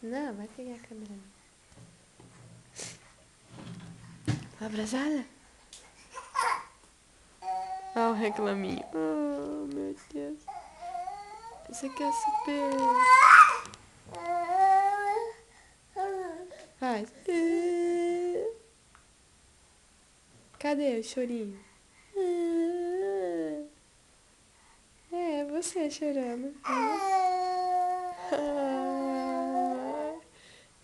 Não, vai pegar a câmera. Vai pra sala? Olha o reclaminho. Oh, meu Deus. Esse aqui é super... Faz. Cadê o chorinho? É, você chorando.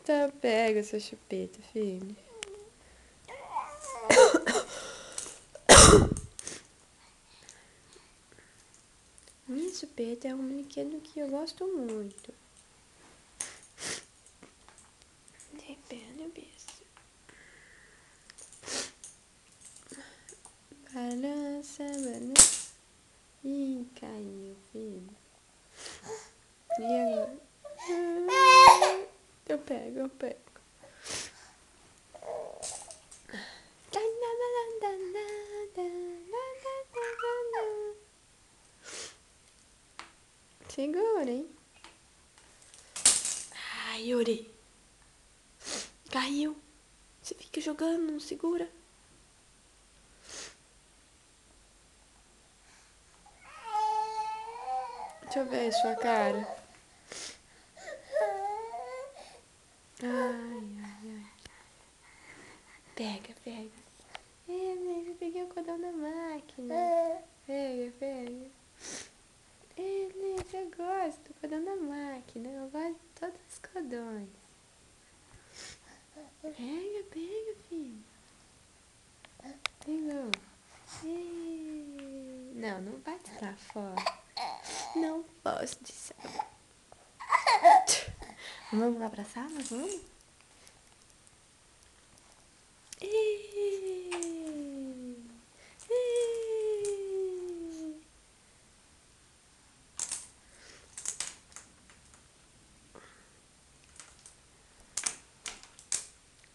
Então pega o seu chupeta, filho. Minha chupeta é um brinquedo que eu gosto muito. Depende, besta. Balança, balança. Ih, caiu, filho. E agora? Eu pego. Segura, hein? Ai, Yuri. Caiu. Você fica jogando, não segura. Deixa eu ver sua cara. Ai. Pega. Eu peguei o cordão da máquina. Pega. Eu gosto do cordão da máquina. Eu gosto de todos os cordões. Pega, filho. Pegou. Não vai tirar fora. Não posso dizer. Vamos lá pra sala? Vamos?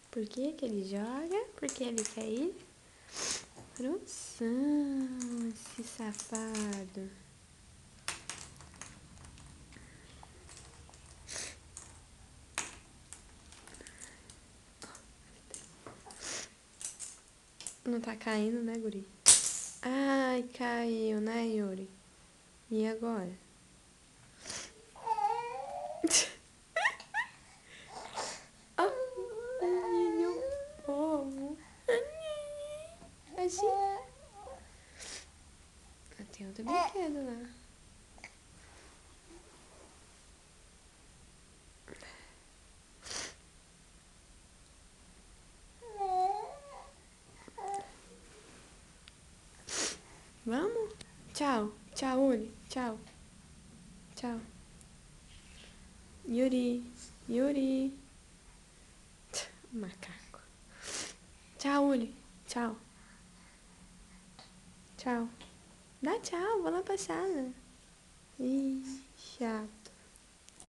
Por que que ele joga? Porque ele quer ir pro chão, esse safado. Não tá caindo, né, guri? Ai, caiu, né, Yuri? E agora? Oh, aninho, povo. Assim. Tem outro brinquedo lá. Vamos? Tchau, Uli. Tchau. Yuri. Macaco. Tchau, Uli. Tchau. Dá tchau, vou lá pra sala. Ih, chato.